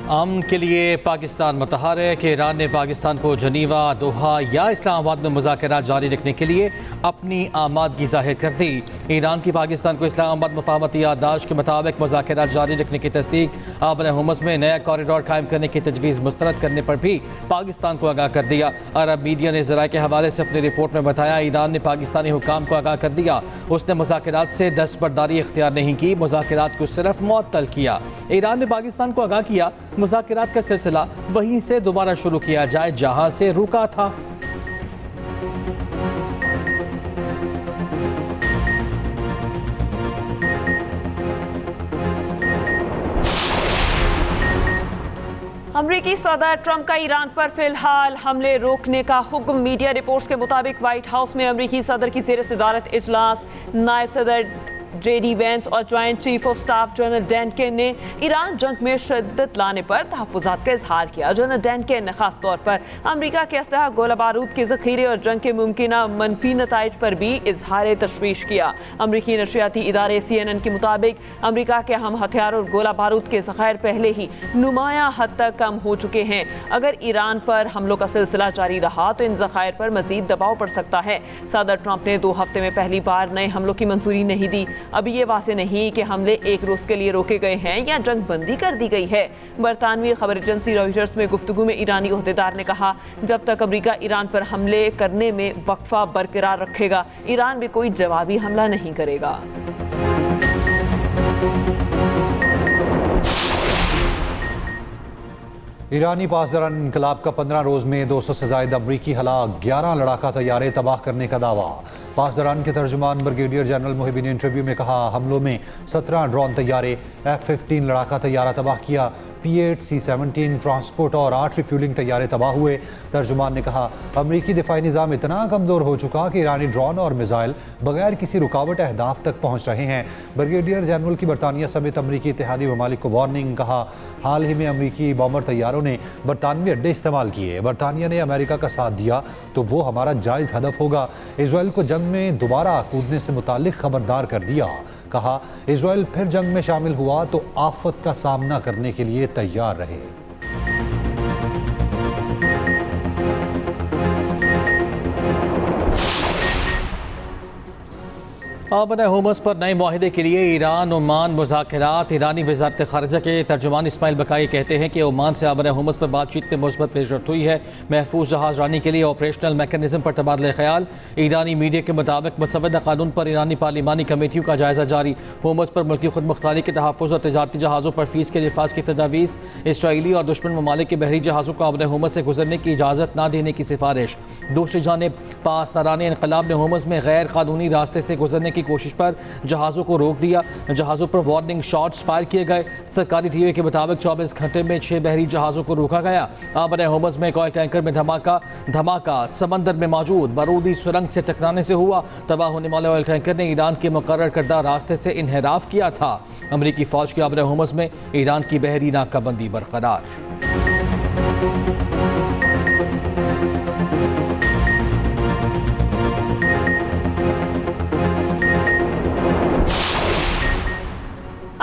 अमन के लिए पाकिस्तान मुतहर है कि ईरान ने पाकिस्तान को जनीवा, दोहा या इस्लामाबाद में मुज़ाकरात जारी रखने के लिए अपनी आमादगी जाहिर कर दी। ईरान की पाकिस्तान को इस्लामाबाद मुफाहमती याददाश्त के मुताबिक मुज़ाकरात जारी रखने की तस्दीक आबन हुमस में नया कॉरिडोर कायम करने की तजवीज़ मुस्तरद करने पर भी पाकिस्तान को आगाह कर दिया। अरब मीडिया ने ज़राए के हवाले से अपनी रिपोर्ट में बताया, ईरान ने पाकिस्तानी हुकाम को आगाह कर दिया। उसने मुज़ाकरात से दस्तबरदारी इख्तियार नहीं की, मुज़ाकरात को सिर्फ मुअत्तल किया। ईरान ने पाकिस्तान को आगाह किया मुज़ाकरात का सिलसिला वहीं से दोबारा शुरू किया जाए जहां से रुका था। अमरीकी सदर ट्रंप का ईरान पर फिलहाल हमले रोकने का हुक्म। मीडिया रिपोर्ट्स के मुताबिक व्हाइट हाउस में अमरीकी सदर की ज़ेर सदारत इजलास नायब सदर JD Vance और joint chief of staff general Dan Caine ने ईरान जंग में शिद्दत लाने पर तहफ़्फ़ुज़ात का इजहार किया। जनरल डैनकेन ने खास तौर पर अमरीका के असलहा, गोला बारूद के ज़ख़ीरे और जंग के मुमकिना मनफी नताइज पर भी इजहार तशवीश किया। अमरीकी नशरियाती इदारे CNN के मुताबिक अमरीका के अहम हथियार और गोला बारूद के ज़ख़ायर पहले ही नुमाया हद तक कम हो चुके हैं। अगर ईरान पर हमलों का सिलसिला जारी रहा तो इन ज़ख़ायर पर मज़ीद दबाव पड़ सकता है। सदर ट्रंप ने 2 हफ्ते में पहली बार नए हमलों की मंजूरी नहीं दी। अभी ये वाज़े नहीं कि हमले एक रोज़ के लिए रोके गए हैं या जंग बंदी कर दी गई है। बरतानवी खबर एजेंसी रॉयटर्स में गुफ्तगू में ईरानी ओहदेदार ने कहा, जब तक अमरीका ईरान पर हमले करने में वक्फा बरकरार रखेगा, ईरान भी कोई जवाबी हमला नहीं करेगा। ईरानी पासदारान इनकलाब का 15 रोज़ में 200 से ज़ायद अमरीकी हलाक, 11 लड़ाका तैयारे तबाह करने का दावा। पासदारान के तर्जुमान ब्रिगेडियर जनरल मुहिब ने इंटरव्यू में कहा, हमलों में 17 ड्रोन तैयारे, F-15 लड़ाका तैयारा तबाह किया, P-8 C-17 ट्रांसपोर्ट और 8 रिफ्यूलिंग तैयारे तबाह हुए। तर्जुमान ने कहा, अमरीकी दिफाई निज़ाम इतना कमज़ोर हो चुका कि ईरानी ड्रोन और मिसाइल बगैर किसी रुकावट अहदाफ तक पहुँच रहे हैं। ब्रिगेडियर जनरल की बरतानिया समेत अमरीकी इत्तेहादी ममालिक को वार्निंग। कहा, हाल ही में अमरीकी बॉम्बर तैयारों ने बरतानवी अड्डे इस्तेमाल किए। बरतानिया ने अमेरिका का साथ दिया तो वो हमारा जायज़ हदफ होगा। इजराइल को जंग में दोबारा कूदने से मुताल्लिक खबरदार कर दिया। कहा, इजराइल फिर जंग में शामिल हुआ तो आफत का सामना करने के लिए तैयार रहे। आबन हुमस पर नए माहिदे के लिए ईरान ओमान मुज़ाकरात। ईरानी वज़ारत ख़ारिजा के तर्जुमान इस्माइल बकाई कहते हैं कि ओमान से आबन हुमस पर बातचीत में मुस्बत पेशरफ्त हुई है। महफूज जहाज़ रानी के लिए ऑपरेशनल मैकेनिज़्म पर तबादला ख्याल। ईरानी मीडिया के मुताबिक मसवदा कानून पर ईरानी पार्लिमानी कमेटियों का जायज़ा जारी। हुमस पर मुल्की खुद मुख्तारी के तहफ़्फ़ुज़ और तजारती जहाज़ों पर फ़ीस के लिफाज की तजावीज़। इसराइली और दुश्मन ममालिक के बहरी जहाज़ों को आबन हुमस से गुजरने की इजाज़त न देने की सिफारिश। दूसरी जानिब पासदारान इनकलाब ने हुमस में गैर कानूनी रास्ते से गुजरने की कोशिश पर जहाज़ों को रोक दिया। जहाज़ों पर वार्निंग शॉट्स फायर किए गए। सरकारी टीवी के मुताबिक 24 घंटे में 6 बहरी जहाज़ों को रोका गया। आबन हुमस में एक ऑयल टैंकर में धमाका समंदर में मौजूद बारूदी सुरंग से टकराने से हुआ। तबाह होने वाले ऑयल टैंकर ने ईरान के मुकर्रर करदा रास्ते से इन्हिराफ किया था। अमरीकी फौज की आबन हुमस में ईरान की बहरी नाकाबंदी बरकरार।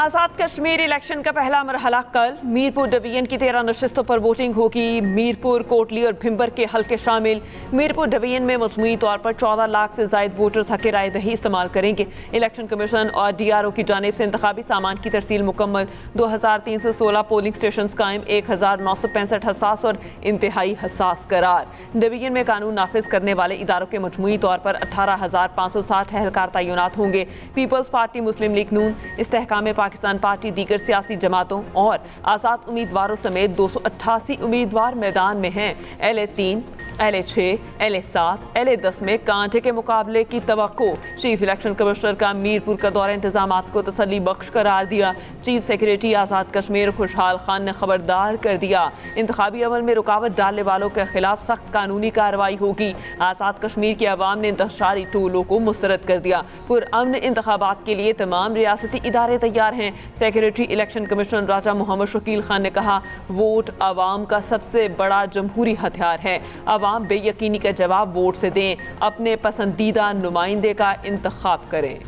आज़ाद कश्मीर इलेक्शन का पहला मरहला कल। मीरपुर डिवीजन की 13 नशिस्तों पर वोटिंग होगी। मीरपुर, कोटली और भिंबर के हल्के शामिल। मीरपुर डिवीजन में मजमूई तौर पर 14 लाख से ज़ायद वोटर्स हक़ राय दही इस्तेमाल करेंगे। इलेक्शन कमीशन और DRO की जानिब से इंतखाबी सामान की तरसील मुकम्मल। 2316 पोलिंग स्टेशन कायम, 1965 हसास और इंतहाई हसास करार। डिवीजन में कानून नाफिज करने वाले इदारों के मजमूई तौर पर 18,560 एहलकार तैनात होंगे। पीपल्स पार्टी, मुस्लिम लीग नून, इस्तेहकाम पाकिस्तान पार्टी, दीगर सियासी जमातों और आज़ाद उम्मीदवारों समेत 288 उम्मीदवार मैदान में हैं। LA3, LA6, LA7, LA10 में कांटे के मुकाबले की तवक्को। चीफ इलेक्शन कमिश्नर का मीरपुर का दौरा इंतजामात को तसल्ली बख्श करार दिया। चीफ सेक्रेटरी आज़ाद कश्मीर खुशहाल खान ने खबरदार कर दिया, इंतखाबी अमल में रुकावट डालने वालों के खिलाफ सख्त कानूनी कार्रवाई होगी। आज़ाद कश्मीर के अवाम ने इंतशारी टोलों को मुस्तरद कर दिया। पुरअमन इंतखाबात के लिए तमाम रियासती इदारे तैयार हैं। सेक्रेटरी इलेक्शन कमिश्नर राजा मोहम्मद शकील खान ने कहा, वोट अवाम का सबसे बड़ा जमहूरी हथियार है। अवाम बेयकीनी का जवाब वोट से दें, अपने पसंदीदा नुमाइंदे का इंतखाब करें।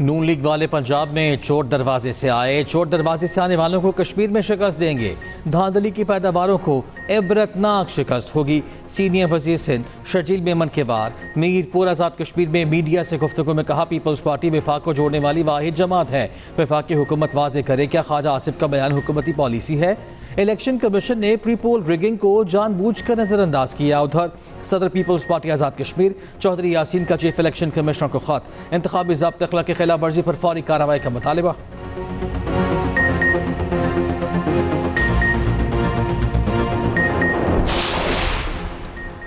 नून लीग वाले पंजाब में चोर दरवाजे से आए। चोर दरवाजे से आने वालों को कश्मीर में शिकस्त देंगे। धांधली की पैदावारों को इबरतनाक शिकस्त होगी। सीनियर वजीर सिंध शर्जील मेमन के बाद मीरपुर आज़ाद कश्मीर में मीडिया से गुफ्तगू में कहा, पीपल्स पार्टी वफाक को जोड़ने वाली वाहिद जमात है। वफाक की हुकूमत वाजे करे क्या ख्वाजा आसिफ का बयान हुकूमती पॉलिसी है? इलेक्शन कमीशन ने प्री पोल रिगिंग को जानबूझकर नजरअंदाज किया। उधर सदर पीपल्स पार्टी आज़ाद कश्मीर चौधरी यासीन का चीफ इलेक्शन कमिश्नर को खत, इंतखाबी ज़ाब्ता अखलाक की खिलाफ वर्जी पर फौरी कार्रवाई का मुतालिबा।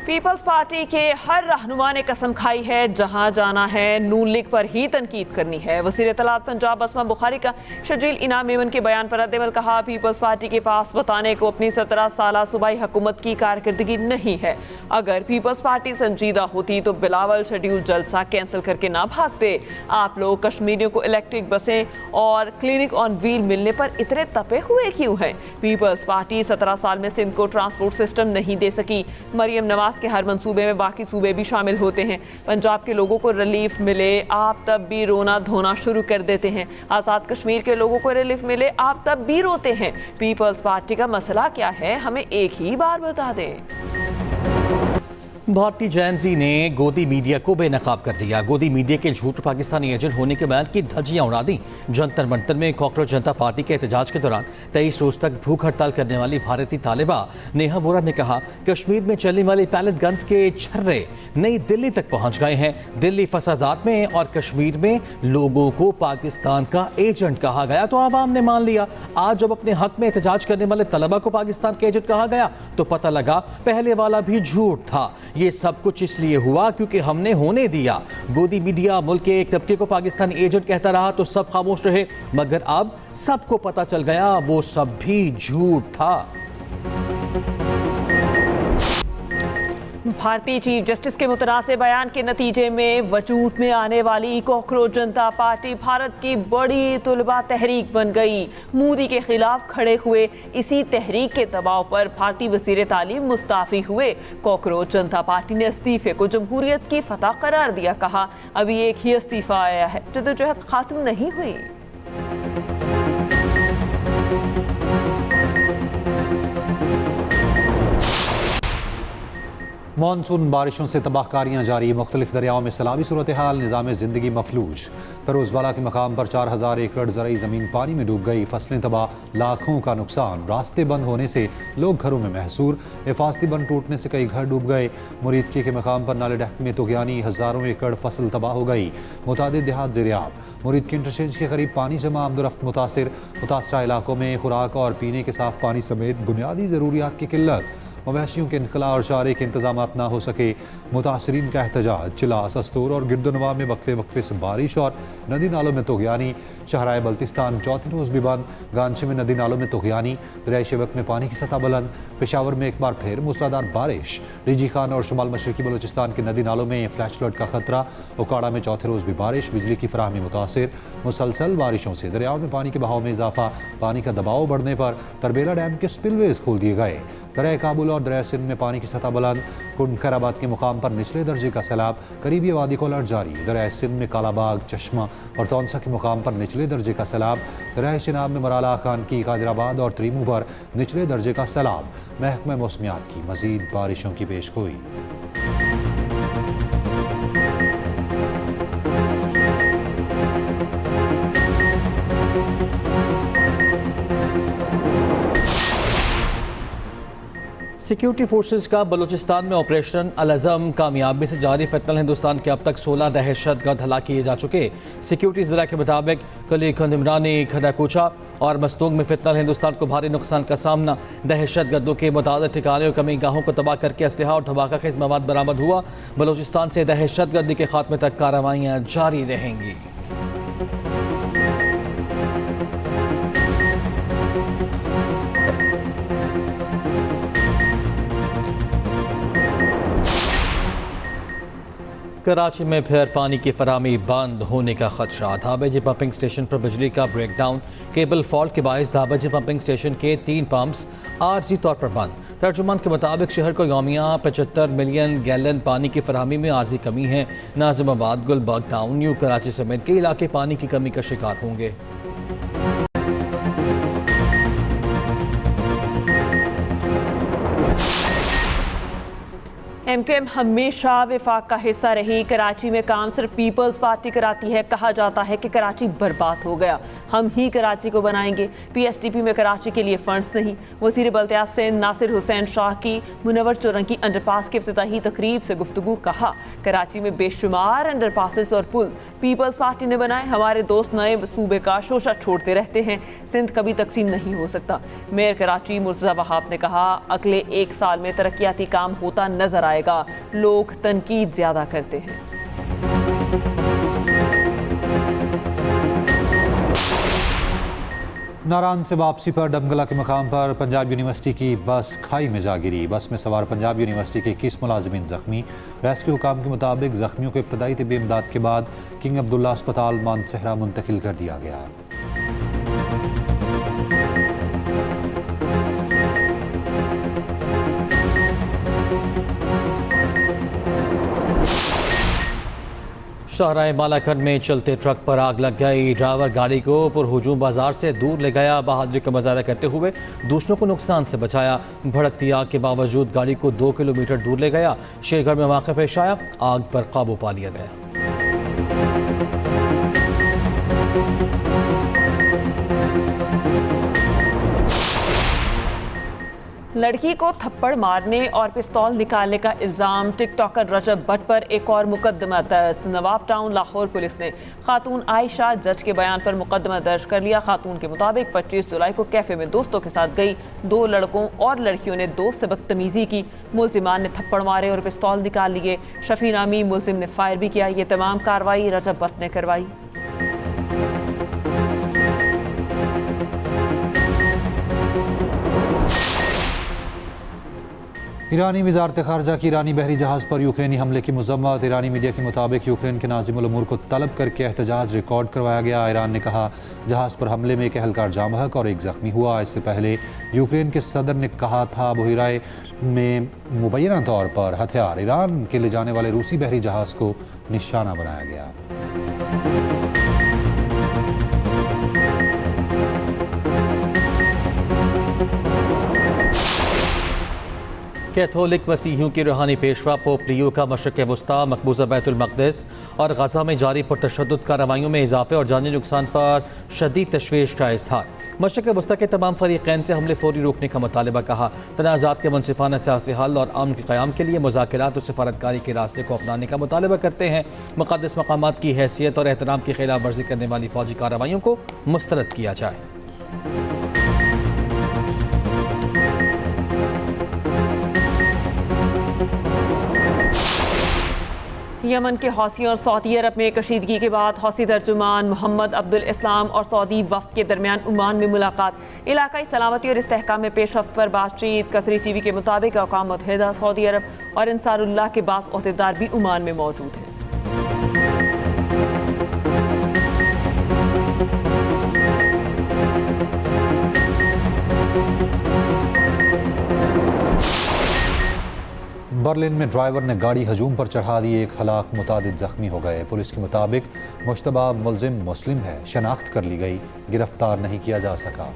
पीपल्स पार्टी के हर रहनुमा ने कसम खाई है, जहां जाना है नून लीग पर ही तनकीद करनी है। वज़ीर इत्तलात पंजाब असमा बुखारी का शर्जील इनाम मेमन के बयान पर रद्द-ए-अमल कहा, पीपल्स पार्टी के पास बताने को अपनी 17 साला सूबाई हुकूमत की कारकर्दगी नहीं है। अगर पीपल्स पार्टी संजीदा होती तो बिलावल शेड्यूल जलसा कैंसिल करके ना भागते। आप लोग कश्मीरियों को इलेक्ट्रिक बसें और क्लिनिक ऑन व्हील मिलने पर इतने तपे हुए क्यों हैं? पीपल्स पार्टी 17 साल में सिंध को ट्रांसपोर्ट सिस्टम नहीं दे सकी। मरियम नवाज के हर मंसूबे में बाकी सूबे भी शामिल होते हैं। पंजाब के लोगों को रिलीफ मिले, आप तब भी रोना धोना शुरू कर देते हैं। आज़ाद कश्मीर के लोगों को रिलीफ मिले, आप तब भी रोते हैं। पीपल्स पार्टी का मसला क्या है, हमें एक ही बार बता दें। भारतीय जैनजी ने गोदी मीडिया को बेनकाब कर दिया। गोदी मीडिया के झूठ पाकिस्तानी एजेंट होने के बयान की धज्जियां उड़ा दी। जंतर मंतर में कॉकरोच जनता पार्टी के एहतजाज के दौरान 23 रोज तक भूख हड़ताल करने वाली भारतीय तालिबा नेहा बोरा ने कहा, कश्मीर में चलने वाले पैलेट गन्स के छर्रे नई दिल्ली तक पहुंच गए हैं। दिल्ली फसादात में और कश्मीर में लोगों को पाकिस्तान का एजेंट कहा गया तो आवाम ने मान लिया। आज जब अपने हक में एहतजाज करने वाले तलबा को पाकिस्तान के एजेंट कहा गया तो पता लगा पहले वाला भी झूठ था। ये सब कुछ इसलिए हुआ क्योंकि हमने होने दिया। गोदी मीडिया मुल्क के एक तबके को पाकिस्तानी एजेंट कहता रहा तो सब खामोश रहे, मगर अब सबको पता चल गया वो सब भी झूठ था। भारतीय चीफ जस्टिस के मुतनाज़े बयान के नतीजे में वजूद में आने वाली कॉकरोच जनता पार्टी भारत की बड़ी तुलबा तहरीक बन गई। मोदी के खिलाफ खड़े हुए इसी तहरीक के दबाव पर भारतीय वज़ीर तालीम मुस्ताफ़ी हुए। कॉकरोच जनता पार्टी ने इस्तीफे को जमहूरियत की फतह करार दिया। कहा, अभी एक ही इस्तीफा आया है, जद्दोजहद ख़त्म नहीं हुई। मानसून बारिशों से तबाहकारियाँ जारी, मुख्तलिफ दरियाओं में सैलाबी सूरत हाल, निज़ाम ज़िंदगी मफलूज। फिरोजवाला के मकाम पर 4000 एकड़ ज़रई ज़मीन पानी में डूब गई, फसलें तबाह, लाखों का नुकसान। रास्ते बंद होने से लोग घरों में महसूर, हिफाजती बंद टूटने से कई घर डूब गए। मुरीदकी के मकाम पर नाले डैक में तुगयानी, हज़ारों एकड़ फसल तबाह हो गई। मुतादिद देहात ज़ेर-ए-आब, मुरीदकी इंटरचेंज के करीब पानी जमा, आमदोरफ्त मुतासिर। मुतासरा इलाकों में खुराक और पीने के साफ पानी समेत बुनियादी ज़रूरियात की किल्लत। मवेशियों के इनखला और चारे के इंतजाम ना हो सके। मुतासरीन का एहतजाज। चिलास, अस्तूर और गिरदनवा में वक्फे से बारिश और नदी नालों में तुगयानी। शहराए बल्तिस्तान चौथे रोज़ भी बंद, गांचे में नदी नालों में तुगयानी। दरियाई शिवक में पानी की सतह बुलंद। पेशावर में एक बार फिर मूसलाधार बारिश। डीजी खान और शुमाल मशरकी बलूचिस्तान के नदी नालों में फ्लैश फ्लड का खतरा। उकाड़ा में चौथे रोज़ भी बारिश, बिजली की फराहमी मुतासिर। मुसलसल बारिशों से दरियाओं में पानी के बहाव में इजाफा। पानी का दबाव बढ़ने पर तरबेला डैम के स्पिलवेज खोल दिए गए। दरिया काबुल और दरिया सिंध में पानी की सतह बुलंद। कुंडखैराबाद के मुकाम पर निचले दर्जे का सैलाब, करीबी वादी को अलर्ट जारी। दरिया सिंध में कालाबाग, चश्मा और तौनसा के मुकाम पर निचले दर्जे का सैलाब। दरिया चिनाब में मराला खान की, कादिराबाद और त्रीमू पर निचले दर्जे का सैलाब। महकमा मौसमियात की मजीद बारिशों की पेशगोई। सिक्योरिटी फोर्सेस का बलूचिस्तान में ऑपरेशन अल-अज़म कामयाबी से जारी। फिलहाल हिंदुस्तान के अब तक 16 दहशतगर्द हलाक किए जा चुके। सिक्योरिटी ज़रा के मुताबिक कली खंदमरानी, खडाकूचा और मस्तूंग में फिलहाल हिंदुस्तान को भारी नुकसान का सामना। दहशतगर्दों के मुताबिक ठिकाने और कमी गाहों को तबाह करके असलहा और धमाका खेज मवाद बरामद हुआ। बलूचिस्तान से दहशतगर्दी के खात्मे तक कार्रवाइयाँ जारी रहेंगी। कराची में फिर पानी की फराहमी बंद होने का खदशा। धाबेजी पंपिंग स्टेशन पर बिजली का ब्रेकडाउन, केबल फॉल्ट के बायस धाबेजी पंपिंग स्टेशन के 3 पंप्स आर्जी तौर पर बंद। तर्जुमान के मुताबिक शहर को यौमिया 75 मिलियन गैलन पानी की फराहमी में आर्जी कमी है। नाजिमाबाद, गुलबर्ग टाउन, न्यू कराची समेत कई इलाके पानी की कमी का शिकार होंगे। MKM हमेशा विफाक का हिस्सा रही। कराची में काम सिर्फ पीपल्स पार्टी कराती है। कहा जाता है कि कराची बर्बाद हो गया, हम ही कराची को बनाएंगे। PSDP में कराची के लिए फंड्स नहीं। वज़ीर बल्दियात सिंध नासिर हुसैन शाह की मुनव्वर चौरंगी अंडरपास की इफ्तिताही तकरीब से गुफ्तगू। कहा, कराची में बेशुमार अंडरपासेस और पुल पीपल्स पार्टी ने बनाए। हमारे दोस्त नए सूबे का शोशा छोड़ते रहते हैं। सिंध कभी तकसीम नहीं हो सकता। मेयर कराची मुर्तज़ा वहाब ने कहा, अगले 1 साल में तरक्याती काम होता नजर आएगा। लोग तनकीद ज्यादा करते हैं। नारान से वापसी पर डमगला के मकाम पर पंजाब यूनिवर्सिटी की बस खाई में जा गिरी। बस में सवार पंजाब यूनिवर्सिटी के 21 मुलाजिमीन जख्मी। रेस्क्यू हुकाम के मुताबिक जख्मियों को इब्तदाई तिब्बी इमदाद के बाद किंग अब्दुल्ला अस्पताल मानसहरा मुंतकिल कर दिया गया। शाहराह मालाखंड में चलते ट्रक पर आग लग गई। ड्राइवर गाड़ी को पुरहुजूम बाजार से दूर ले गया। बहादुरी का मुजाहरा करते हुए दूसरों को नुकसान से बचाया। भड़कती आग के बावजूद गाड़ी को 2 किलोमीटर दूर ले गया। शेरगढ़ में वाक़या पेश आया, आग पर काबू पा लिया गया। लड़की को थप्पड़ मारने और पिस्तौल निकालने का इल्ज़ाम टिकटॉकर रजब भट्ट पर एक और मुकदमा दर्ज। नवाब टाउन लाहौर पुलिस ने खातून आयशा जज के बयान पर मुकदमा दर्ज कर लिया। खातून के मुताबिक 25 जुलाई को कैफे में दोस्तों के साथ गई। 2 लड़कों और लड़कियों ने दोस्त से बदतमीजी की। मुल्जिमान ने थप्पड़ मारे और पिस्तौल निकाल लिए। शफी नामी मुल्जिम ने फायर भी किया। ये तमाम कार्रवाई रजब भट्ट ने करवाई। ईरानी वज़ारत ख़ारजा की ईरानी बहरी जहाज़ पर यूक्रेनी हमले की मज़म्मत। ईरानी मीडिया के मुताबिक यूक्रेन के नाज़िमुल उमूर को तलब करके एहतजाज रिकॉर्ड करवाया गया। ईरान ने कहा, जहाज़ पर हमले में एक एहलकार जाँ बहक और एक ज़ख्मी हुआ। इससे पहले यूक्रेन के सदर ने कहा था, बुहराए में मुबैना तौर पर हथियार ईरान के ले जाने वाले रूसी बहरी जहाज़ को निशाना बनाया गया। कैथोलिक मसीहियों के रूहानी पेशवा पोप लियो का मशरक़ वस्ता, मकबूजा बैतुल मक़दिस और गज़ा में जारी पुरतशद्दुद कार्रवाइयों में इजाफे और जानी नुकसान पर शदीद तशवीश का इज़हार। मशरक़ वस्ता के तमाम फ़रीक़ैन से हमले फौरी रोकने का मुतालबा कहा। तनाज़ात के मुनसिफ़ाना सियासी हल और अमन के क़याम के लिए मुज़ाकरात और सफ़ारतकारी के रास्ते को अपनाने का मुतालबा करते हैं। मुक़द्दस मक़ामात की हैसियत और एहतराम की खिलाफ वर्जी करने वाली फ़ौजी कार्रवाइयों को मुस्तरद किया जाए। यमन के हौसी और सऊदी अरब में कशीदगी के बाद हौसी तर्जुमान मोहम्मद अब्दुल इस्लाम और सऊदी वफ़द के दरमियान ओमान में मुलाकात। इलाकाई सलामती और इस्तेहकाम में पेशरफ्त पर बातचीत। कसरी टीवी के मुताबिक अक़वाम मुत्तहिदा, सऊदी अरब और अंसारुल्लाह के बास ओहदेदार भी ओमान में मौजूद हैं। बर्लिन में ड्राइवर ने गाड़ी हजूम पर चढ़ा दी, 1 हलाक, मुतादिद जख्मी हो गए। पुलिस के मुताबिक मुश्तबा मुल्जिम मुस्लिम है, शनाख्त कर ली गई, गिरफ्तार नहीं किया जा सका।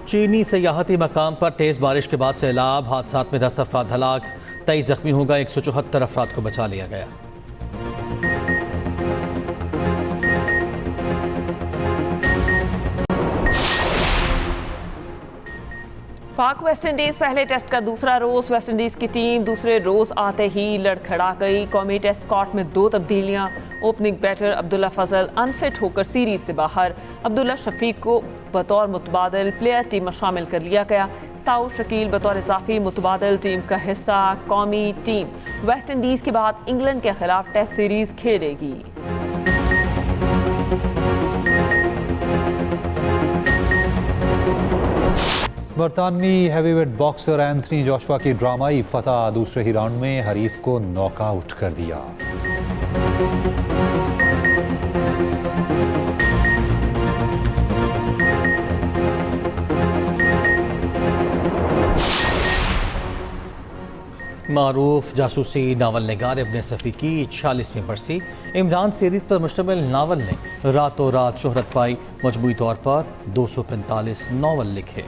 चीनी सयाहती मकाम पर तेज़ बारिश के बाद सैलाब, हादसात में 10 अफराद हलाक, 23 जख्मी हो गए, 174 अफराद को बचा लिया गया। पाक वेस्ट इंडीज पहले टेस्ट का दूसरा रोज। वेस्ट इंडीज की टीम दूसरे रोज आते ही लड़खड़ा गई। कौमी टेस्ट स्क्वाड में 2 तब्दीलियां। ओपनिंग बैटर अब्दुल्ला फजल अनफिट होकर सीरीज से बाहर। अब्दुल्ला शफीक को बतौर मुतबादिल प्लेयर टीम में शामिल कर लिया गया। ताऊ शकील बतौर इजाफी मुतबादिल टीम का हिस्सा। कौमी टीम वेस्ट इंडीज के बाद इंग्लैंड के खिलाफ टेस्ट सीरीज खेलेगी। बरतानवी हैवीवेट बॉक्सर एंथनी जोशुआ की ड्रामाई फतह, दूसरे ही राउंड में हरीफ को नॉकआउट कर दिया। मारूफ जासूसी नावल निगार इब्ने सफ़ी की 46वीं बरसी। इमरान सीरीज पर मुश्तमिल नावल ने रातों रात शोहरत पाई। मजमूई तौर पर 245 नावल लिखे।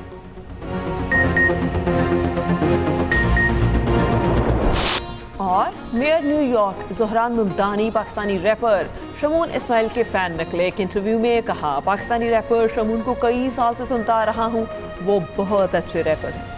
और mayor New York Zohran Mamdani Pakistani rapper Shamoon Ismail के फैन निकले। एक इंटरव्यू में कहा, पाकिस्तानी रैपर शमून को कई साल से सुनता आ रहा हूँ, वो बहुत अच्छे रैपर हैं।